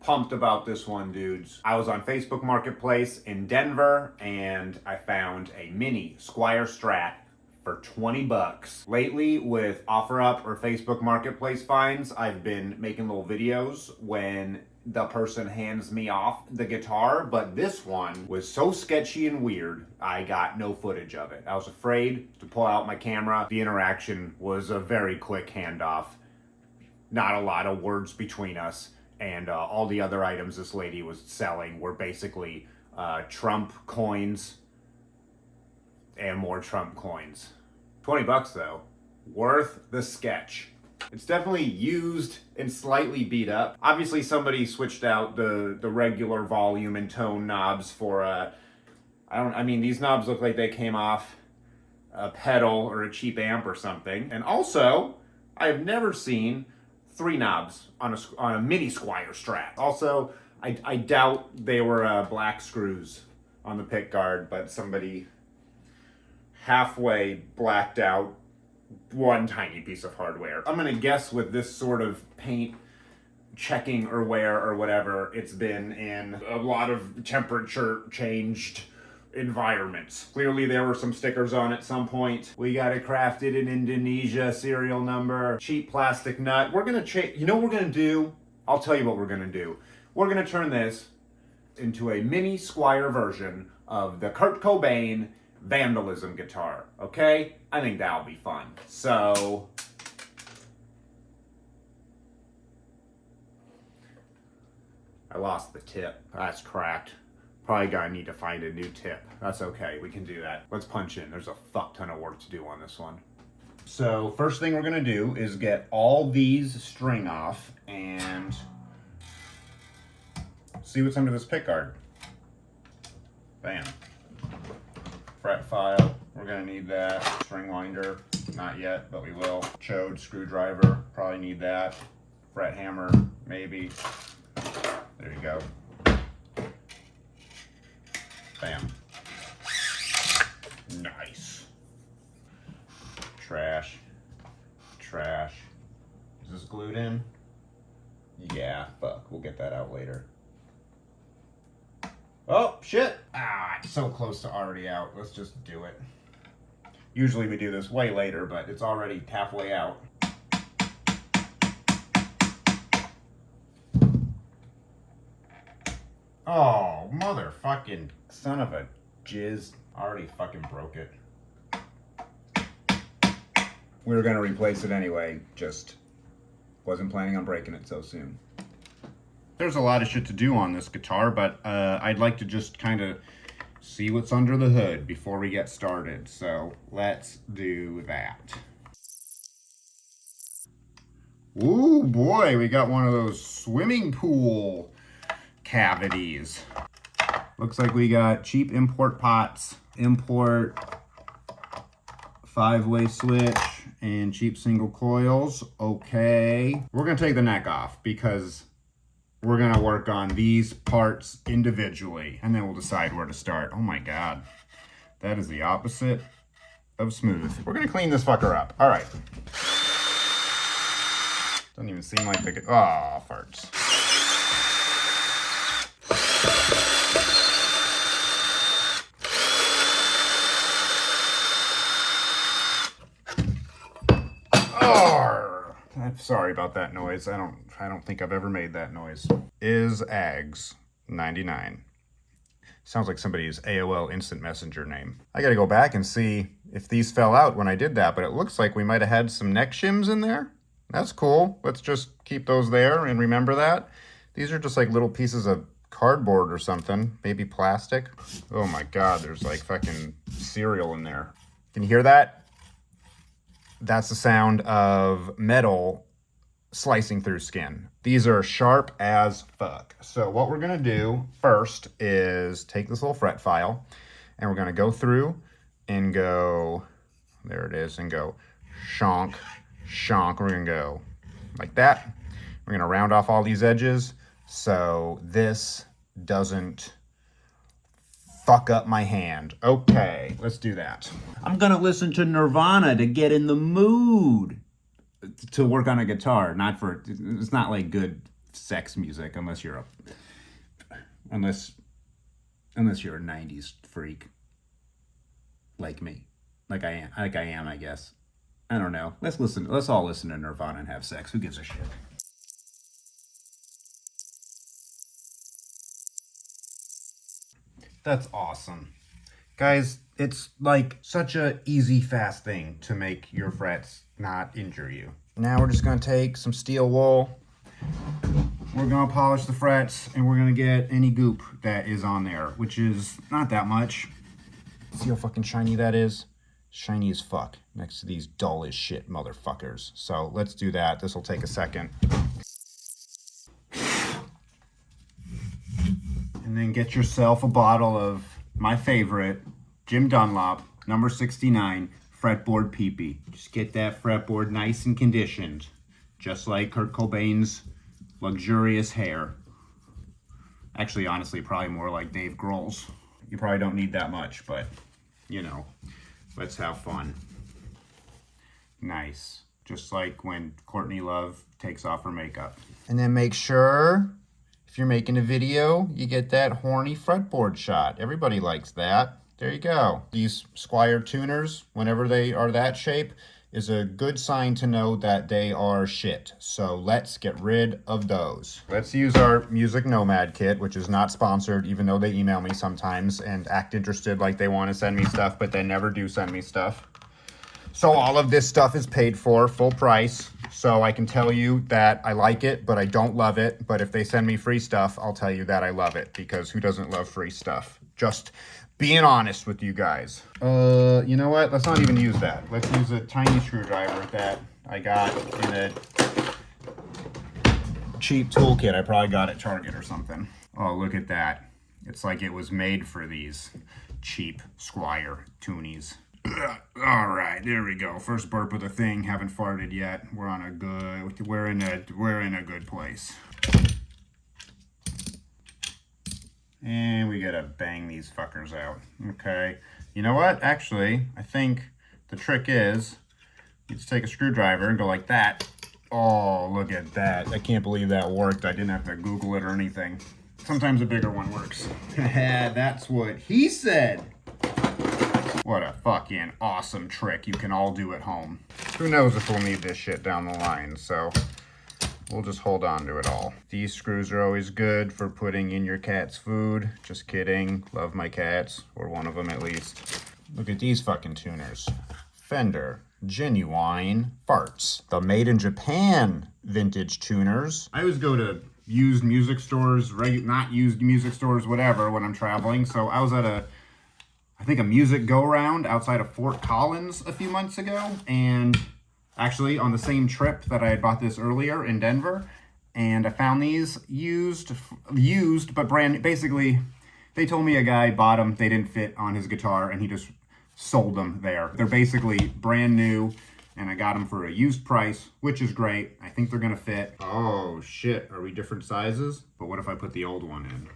Pumped about this one, dudes. I was on Facebook Marketplace in Denver and I found a mini Squier STRAT for 20 bucks. Lately, with OfferUp or Facebook Marketplace finds, I've been making little videos when the person hands me off the guitar, but this one was so sketchy and weird, I got no footage of it. I was afraid to pull out my camera. The interaction was a very quick handoff. Not a lot of words between us. And all the other items this lady was selling were basically Trump coins and more Trump coins. 20 bucks though, worth the sketch. It's definitely used and slightly beat up. Obviously somebody switched out the regular volume and tone knobs for I mean these knobs look like they came off a pedal or a cheap amp or something. And also, I have never seen 3 knobs on a mini Squier STRAT. Also, I doubt they were black screws on the pick guard, but somebody halfway blacked out one tiny piece of hardware. I'm gonna guess with this sort of paint checking or wear or whatever, it's been in a lot of temperature changed environments. Clearly there were some stickers on at some point. We got it crafted in Indonesia, serial number, cheap plastic nut. We're gonna change, you know what we're gonna do? I'll tell you what we're gonna do. We're gonna turn this into a mini Squier version of the Kurt Cobain Vandalism guitar, okay? I think that'll be fun. So, I lost the tip. That's cracked. Probably gonna need to find a new tip. That's okay, we can do that. Let's punch in. There's a fuck ton of work to do on this one. So first thing we're gonna do is get all these string off and see what's under this pickguard. Bam. Fret file, we're gonna need that. String winder, not yet, but we will. Chode screwdriver, probably need that. Fret hammer, maybe. There you go. Bam. Nice. Trash. Trash. Is this glued in? Yeah, fuck. We'll get that out later. Oh, shit. Ah, it's so close to already out. Let's just do it. Usually we do this way later, but it's already halfway out. Oh, motherfucking son of a jizz. Already fucking broke it. We were gonna replace it anyway, just wasn't planning on breaking it so soon. There's a lot of shit to do on this guitar, but I'd like to just kind of see what's under the hood before we get started. So let's do that. Ooh boy, we got one of those swimming pool cavities. Looks like we got cheap import pots, import 5-way switch, and cheap single coils. Okay. We're gonna take the neck off because we're gonna work on these parts individually and then we'll decide where to start. Oh my God, that is the opposite of smooth. We're gonna clean this fucker up. All right. Doesn't even seem like the, oh, farts. I'm sorry about that noise. I don't think I've ever made that noise. Is Ags 99. Sounds like somebody's AOL instant messenger name. I gotta go back and see if these fell out when I did that, but it looks like we might have had some neck shims in there. That's cool. Let's just keep those there and remember that. These are just like little pieces of cardboard or something, maybe plastic. Oh my God, there's like fucking cereal in there. Can you hear that? That's the sound of metal slicing through skin. These are sharp as fuck. So what we're gonna do first is take this little fret file and we're gonna go through and go, there it is, and go shonk, shonk. We're gonna go like that. We're gonna round off all these edges so this doesn't fuck up my hand. Okay, let's do that. I'm gonna listen to Nirvana to get in the mood to work on a guitar. Not for, it's not like good sex music unless you're a unless you're a 90s freak like me. Like I am, I guess. I don't know. Let's all listen to Nirvana and have sex. Who gives a shit? That's awesome. Guys, it's like such a easy, fast thing to make your frets not injure you. Now we're just gonna take some steel wool. We're gonna polish the frets and we're gonna get any goop that is on there, which is not that much. See how fucking shiny that is? Shiny as fuck next to these dull as shit motherfuckers. So let's do that. This will take a second. And then get yourself a bottle of my favorite, Jim Dunlop, number 69, fretboard peepee. Just get that fretboard nice and conditioned, just like Kurt Cobain's luxurious hair. Actually, honestly, probably more like Dave Grohl's. You probably don't need that much, but, you know, let's have fun. Nice. Just like when Courtney Love takes off her makeup. And then make sure, if you're making a video, you get that horny fretboard shot. Everybody likes that. There you go. These Squier tuners, whenever they are that shape, is a good sign to know that they are shit. So let's get rid of those. Let's use our Music Nomad kit, which is not sponsored, even though they email me sometimes and act interested like they want to send me stuff, but they never do send me stuff. So all of this stuff is paid for, full price. So I can tell you that I like it, but I don't love it. But if they send me free stuff, I'll tell you that I love it, because who doesn't love free stuff? Just being honest with you guys. You know what? Let's not even use that. Let's use a tiny screwdriver that I got in a cheap toolkit. I probably got at Target or something. Oh, look at that. It's like it was made for these cheap Squier tunies. All right, there we go. First burp of the thing. Haven't farted yet. We're in a good place. And we gotta bang these fuckers out. Okay. You know what? Actually, I think the trick is you just take a screwdriver and go like that. Oh, look at that. I can't believe that worked. I didn't have to Google it or anything. Sometimes a bigger one works. That's what he said. What a fucking awesome trick you can all do at home. Who knows if we'll need this shit down the line, so we'll just hold on to it all. These screws are always good for putting in your cat's food. Just kidding. Love my cats, or one of them at least. Look at these fucking tuners. Fender Genuine Farts. The made in Japan vintage tuners. I always go to used music stores, not used music stores, whatever, when I'm traveling. So I was at I think a music go-round outside of Fort Collins a few months ago, and actually on the same trip that I had bought this earlier in Denver, and I found these used but brand. Basically, they told me a guy bought them, they didn't fit on his guitar, and he just sold them there. They're basically brand new, and I got them for a used price, which is great. I think they're gonna fit. Oh shit, are we different sizes? But what if I put the old one in?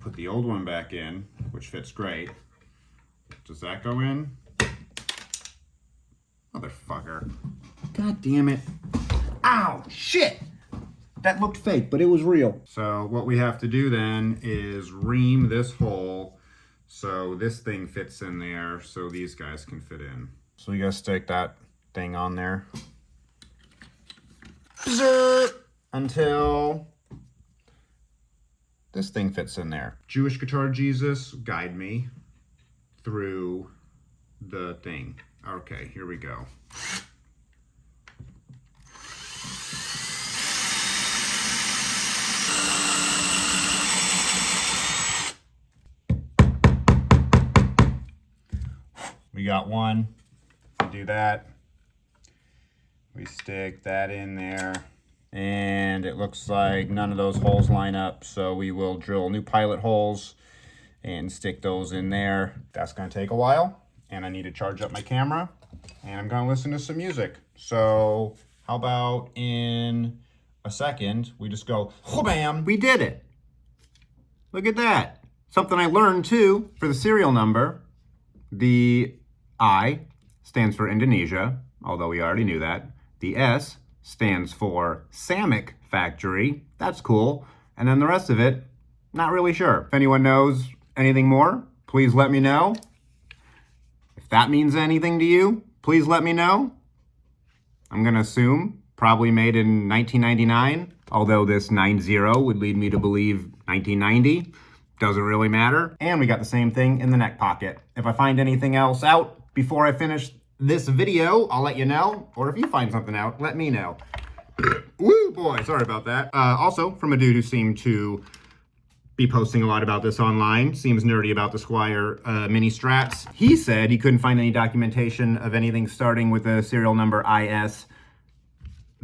Put the old one back in, which fits great. Does that go in? Motherfucker. God damn it. Ow, shit! That looked fake, but it was real. So what we have to do then is ream this hole so this thing fits in there so these guys can fit in. So you gotta stick that thing on there. Until this thing fits in there. Jewish Guitar Jesus, guide me through the thing. Okay, here we go. We got one. We do that. We stick that in there. And it looks like none of those holes line up, so we will drill new pilot holes and stick those in there. That's gonna take a while, and I need to charge up my camera, and I'm gonna listen to some music. So how about in a second, we just go, bam, we did it. Look at that. Something I learned too, for the serial number, the I stands for Indonesia, although we already knew that. The S stands for Samick factory. That's cool. And then the rest of it, not really sure. If anyone knows anything more, please let me know. If that means anything to you, please let me know. I'm gonna assume probably made in 1999, although this 90 would lead me to believe 1990. Doesn't really matter. And we got the same thing in the neck pocket. If I find anything else out before I finish this video, I'll let you know. Or if you find something out, let me know. Woo, boy, sorry about that. Also, from a dude who seemed to be posting a lot about this online, seems nerdy about the Squier mini strats. He said he couldn't find any documentation of anything starting with a serial number IS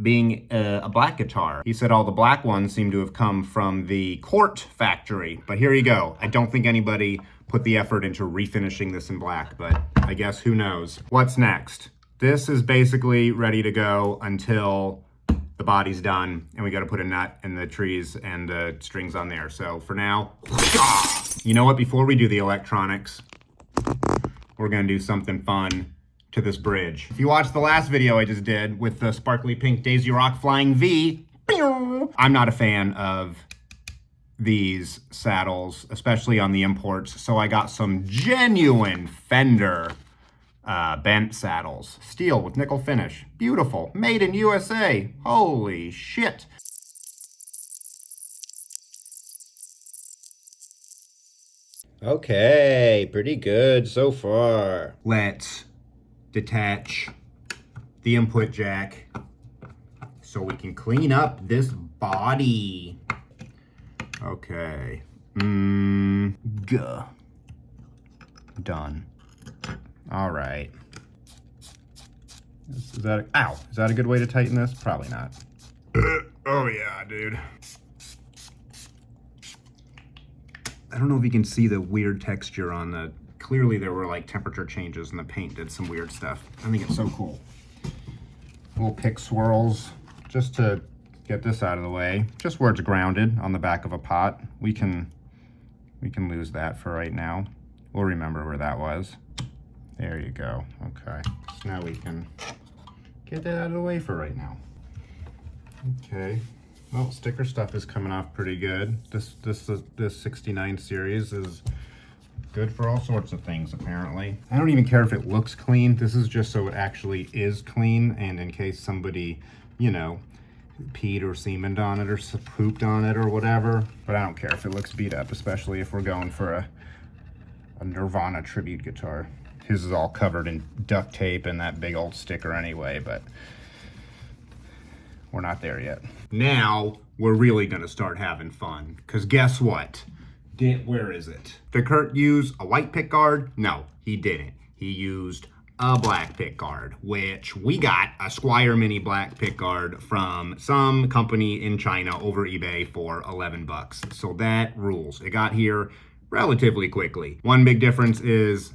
being a black guitar. He said all the black ones seem to have come from the Court factory, but here you go. I don't think anybody put the effort into refinishing this in black, but I guess who knows. What's next? This is basically ready to go until the body's done, and we got to put a nut and the trees and the strings on there. So for now, you know what? Before we do the electronics, we're gonna do something fun to this bridge. If you watched the last video I just did with the sparkly pink Daisy Rock Flying V, I'm not a fan of these saddles, especially on the imports. So I got some genuine Fender bent saddles. Steel with nickel finish. Beautiful. Made in USA. Holy shit. Okay, pretty good so far. Let's detach the input jack so we can clean up this body. Okay. Done. All right. Is that a good way to tighten this? Probably not. Oh yeah, dude. I don't know if you can see the weird texture on the, clearly there were like temperature changes and the paint did some weird stuff. I think it's so cool. Little pick swirls just to get this out of the way. Just where it's grounded on the back of a pot. We can lose that for right now. We'll remember where that was. There you go. Okay. So now we can get that out of the way for right now. Okay. Well, sticker stuff is coming off pretty good. This 69 series is good for all sorts of things, apparently. I don't even care if it looks clean. This is just so it actually is clean, and in case somebody, you know, peed or semened on it or pooped on it or whatever. But I don't care if it looks beat up, especially if we're going for a Nirvana tribute guitar. His is all covered in duct tape and that big old sticker anyway, but we're not there yet. Now we're really gonna start having fun, because guess what? Where is it? Did Kurt use a white pick guard? No, he didn't. He used a black pick guard, which we got a Squier mini black pick guard from some company in China over eBay for 11 bucks. So that rules. It got here relatively quickly. One big difference is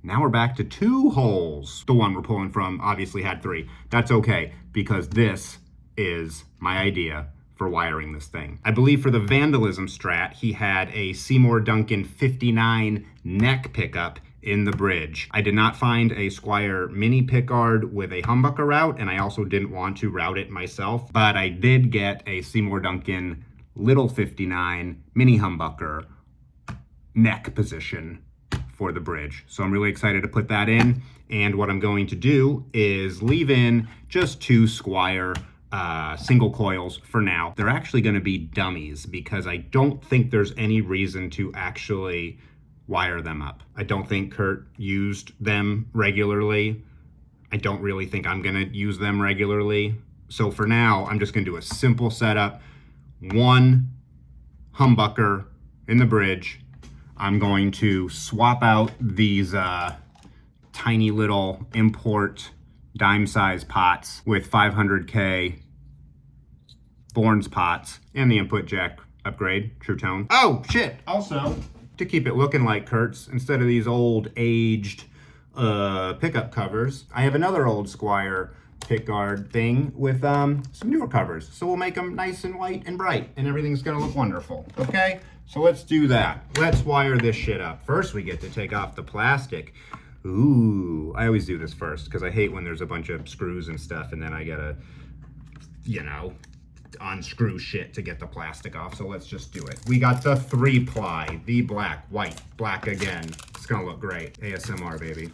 now we're back to 2 holes. The one we're pulling from obviously had 3. That's okay, because this is my idea for wiring this thing. I believe for the Vandalism Strat, he had a Seymour Duncan 59 neck pickup in the bridge. I did not find a Squier mini pickguard with a humbucker route, and I also didn't want to route it myself, but I did get a Seymour Duncan little 59 mini humbucker neck position for the bridge. So I'm really excited to put that in, and what I'm going to do is leave in just 2 Squier single coils for now. They're actually going to be dummies because I don't think there's any reason to actually wire them up. I don't think Kurt used them regularly. I don't really think I'm going to use them regularly. So for now, I'm just going to do a simple setup. 1 humbucker in the bridge. I'm going to swap out these tiny little import dime size pots with 500K Bourne's pots and the input jack upgrade, True Tone. Oh shit! Also, to keep it looking like Kurt's, instead of these old aged pickup covers, I have another old Squier pickguard thing with some newer covers. So we'll make them nice and white and bright, and everything's gonna look wonderful. Okay, so let's do that. Let's wire this shit up. First, we get to take off the plastic. Ooh, I always do this first because I hate when there's a bunch of screws and stuff and then I gotta, you know, unscrew shit to get the plastic off, so let's just do it. We got the 3-ply, the black, white, black again. It's gonna look great. ASMR, baby.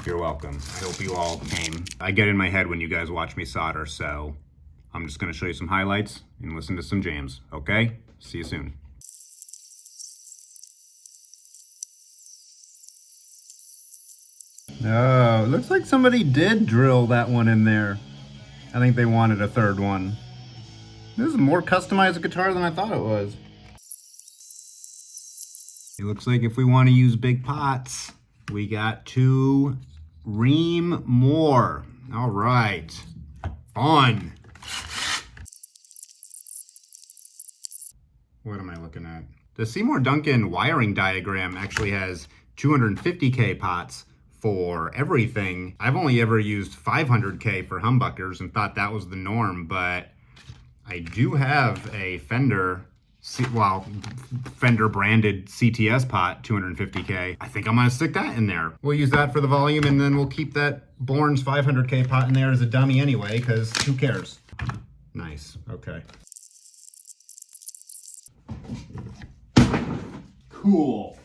You're welcome. I hope you all came. I get in my head when you guys watch me solder, so I'm just gonna show you some highlights and listen to some jams, okay? See you soon. Oh, looks like somebody did drill that one in there. I think they wanted a third one. This is a more customized guitar than I thought it was. It looks like if we want to use big pots, we got to ream more. All right, fun. What am I looking at? The Seymour Duncan wiring diagram actually has 250K pots for everything. I've only ever used 500K for humbuckers and thought that was the norm, but I do have a Fender branded CTS pot, 250K. I think I'm gonna stick that in there. We'll use that for the volume, and then we'll keep that Bourne's 500K pot in there as a dummy anyway, because who cares? Nice, okay. Cool.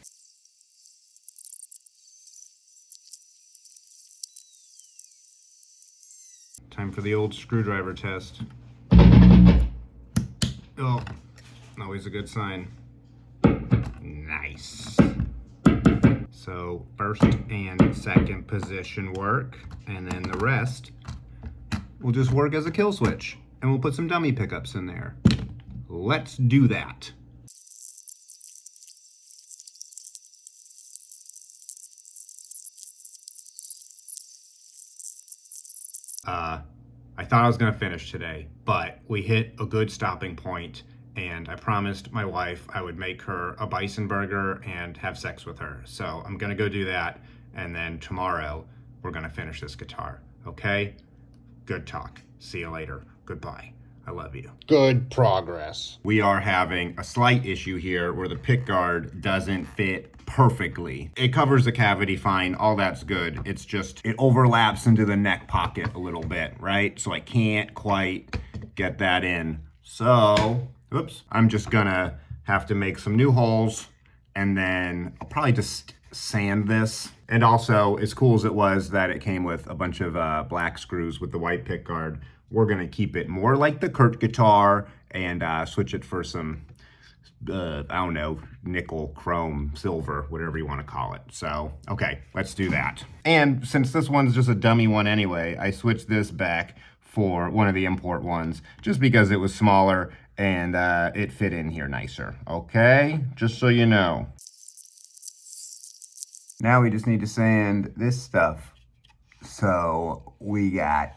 Time for the old screwdriver test. Oh, always a good sign. Nice. So first and second position work, and then the rest will just work as a kill switch, and we'll put some dummy pickups in there. Let's do that. I thought I was gonna finish today, but we hit a good stopping point, and I promised my wife I would make her a bison burger and have sex with her. So I'm gonna go do that, and then tomorrow we're gonna finish this guitar, okay? Good talk. See you later. Goodbye. I love you. Good progress. We are having a slight issue here where the pick guard doesn't fit perfectly. It covers the cavity fine, all that's good. It's just, it overlaps into the neck pocket a little bit, right? So I can't quite get that in. So, oops, I'm just gonna have to make some new holes, and then I'll probably just sand this. And also, as cool as it was that it came with a bunch of black screws with the white pick guard, we're gonna keep it more like the Kurt guitar and switch it for some, I don't know, nickel, chrome, silver, whatever you wanna call it. So, okay, let's do that. And since this one's just a dummy one anyway, I switched this back for one of the import ones, just because it was smaller and it fit in here nicer, okay? Just so you know. Now we just need to sand this stuff so we got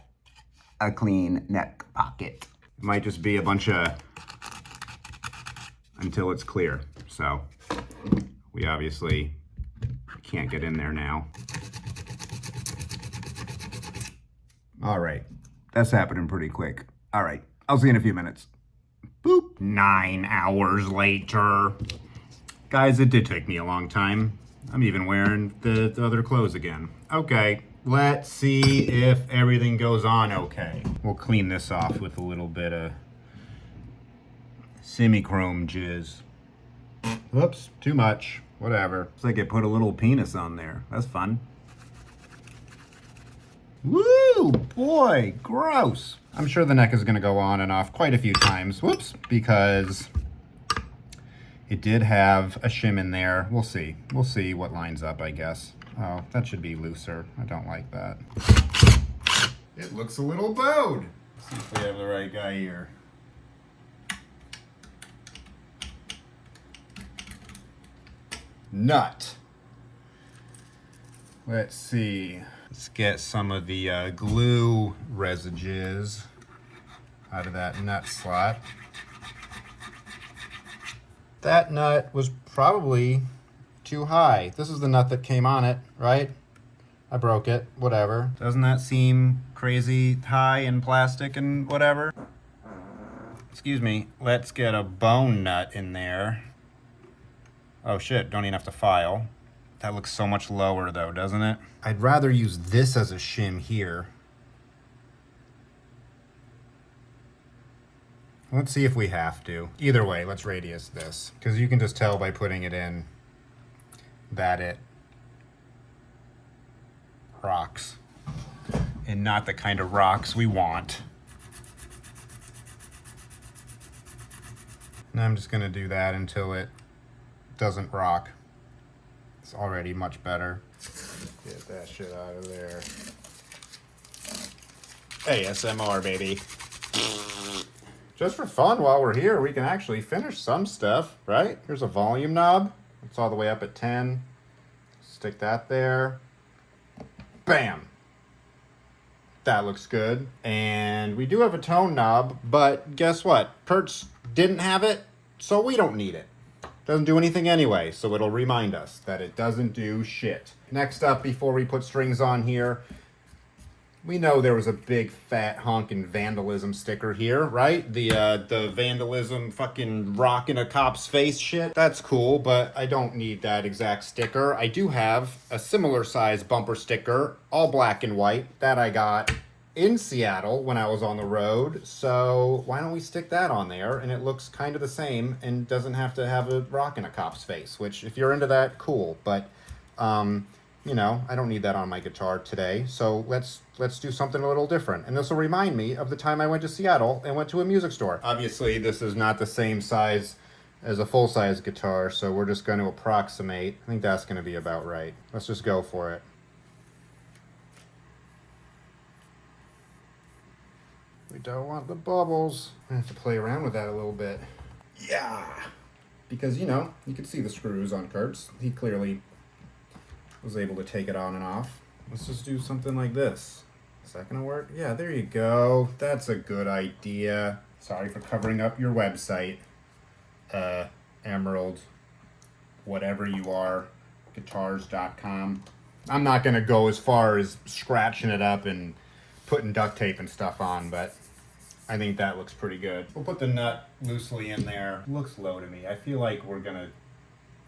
a clean neck pocket. It might just be a bunch of until it's clear. So we obviously can't get in there now. All right, that's happening pretty quick. All right, I'll see you in a few minutes. Boop. 9 hours later. Guys, it did take me a long time. I'm even wearing the other clothes again. Okay. Let's see if everything goes on okay. We'll clean this off with a little bit of semi-chrome jizz. Whoops, too much. Whatever. It's like I put a little penis on there. That's fun. Woo, boy, gross. I'm sure the neck is gonna go on and off quite a few times. Whoops, because it did have a shim in there. We'll see. We'll see what lines up, I guess. Oh, that should be looser. I don't like that. It looks a little bowed. Let's see if we have the right guy here. Nut. Let's see. Let's get some of the glue residues out of that nut slot. That nut was probably too high. This is the nut that came on it, right? I broke it, whatever. Doesn't that seem crazy high and plastic and whatever? Excuse me, let's get a bone nut in there. Oh shit, don't even have to file. That looks so much lower though, doesn't it? I'd rather use this as a shim here Let's see if we have to. Either way, let's radius this, because you can just tell by putting it in that it rocks, and not the kind of rocks we want. And I'm just gonna do that until it doesn't rock. It's already much better. Get that shit out of there. ASMR, baby. Just for fun, while we're here, we can actually finish some stuff, right? Here's a volume knob. It's all the way up at 10. Stick that there. Bam! That looks good. And we do have a tone knob, but guess what? Kurtz didn't have it, so we don't need it. Doesn't do anything anyway, so it'll remind us that it doesn't do shit. Next up, before we put strings on here, we know there was a big fat honkin' vandalism sticker here, right? The vandalism fucking rock in a cop's face shit. That's cool, but I don't need that exact sticker. I do have a similar size bumper sticker, all black and white, that I got in Seattle when I was on the road. So why don't we stick that on there? And it looks kind of the same and doesn't have to have a rock in a cop's face, which if you're into that, cool. But, you know, I don't need that on my guitar today, so let's do something a little different. And this will remind me of the time I went to Seattle and went to a music store. Obviously, this is not the same size as a full-size guitar, so we're just going to approximate. I think that's going to be about right. Let's just go for it. We don't want the bubbles. I have to play around with that a little bit. Yeah! Because, you know, you can see the screws on Kurtz. He clearly was able to take it on and off. Let's just do something like this. Is that gonna work? Yeah, there you go. That's a good idea. Sorry for covering up your website. Emerald, whatever you are, guitars.com. I'm not gonna go as far as scratching it up and putting duct tape and stuff on, but I think that looks pretty good. We'll put the nut loosely in there. Looks low to me. I feel like we're gonna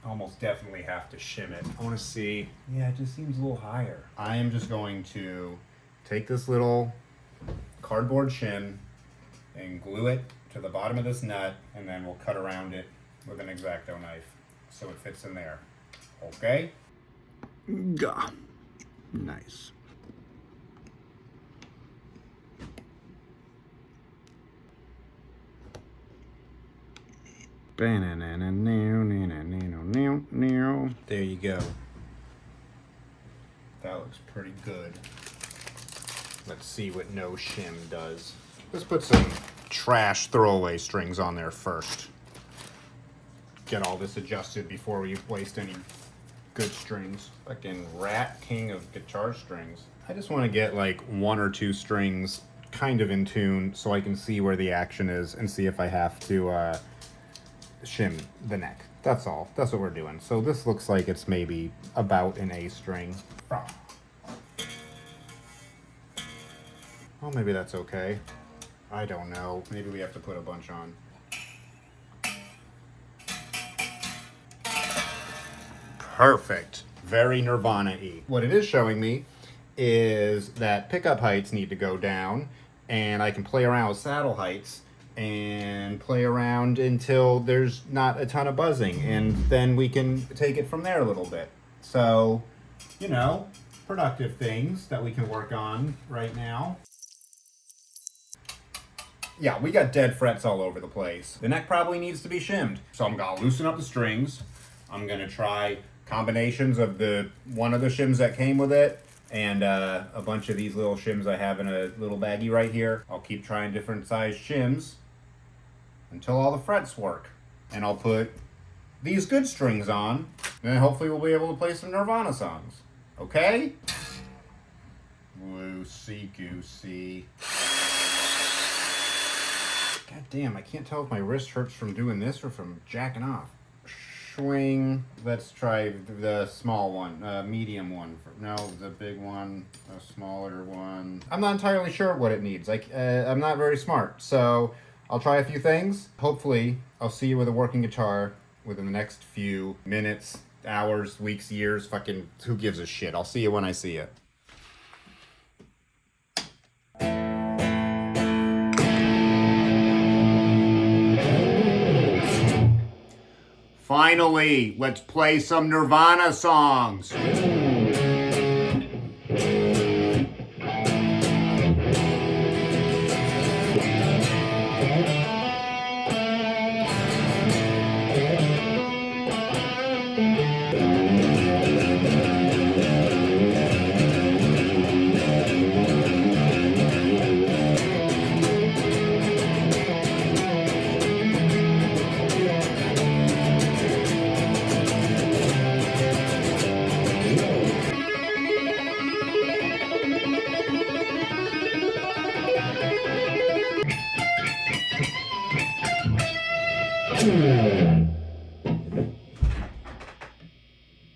almost definitely have to shim it. I want to see. Yeah, it just seems a little higher. I am just going to take this little cardboard shim and glue it to the bottom of this nut, and then we'll cut around it with an X-Acto knife so it fits in there. Okay? Gah. Nice. There you go. That looks pretty good. Let's see what no shim does. Let's put some trash throwaway strings on there first. Get all this adjusted before we waste any good strings. Fucking rat king of guitar strings. I just want to get like one or two strings kind of in tune so I can see where the action is and see if I have to shim the neck. That's all. That's what we're doing. So this looks like it's maybe about an A string. Well, maybe that's okay. I don't know. Maybe we have to put a bunch on. Perfect. Very Nirvana-y. What it is showing me is that pickup heights need to go down, and I can play around with saddle heights and play around until there's not a ton of buzzing, and then we can take it from there a little bit. So, you know, productive things that we can work on right now. Yeah, we got dead frets all over the place. The neck probably needs to be shimmed. So I'm gonna loosen up the strings. I'm gonna try combinations of one of the shims that came with it, and a bunch of these little shims I have in a little baggie right here. I'll keep trying different size shims until all the frets work. And I'll put these good strings on, and hopefully we'll be able to play some Nirvana songs. Okay? Loosey goosey. God damn, I can't tell if my wrist hurts from doing this or from jacking off. Swing. Let's try the small one, medium one. No, the big one, a smaller one. I'm not entirely sure what it needs. I'm not very smart, so I'll try a few things. Hopefully, I'll see you with a working guitar within the next few minutes, hours, weeks, years. Fucking who gives a shit? I'll see you when I see you. Finally, let's play some Nirvana songs.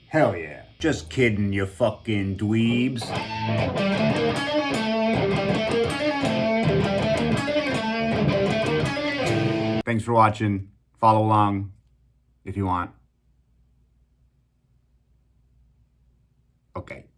Hell yeah. Just kidding, you fucking dweebs. Thanks for watching. Follow along if you want. Okay.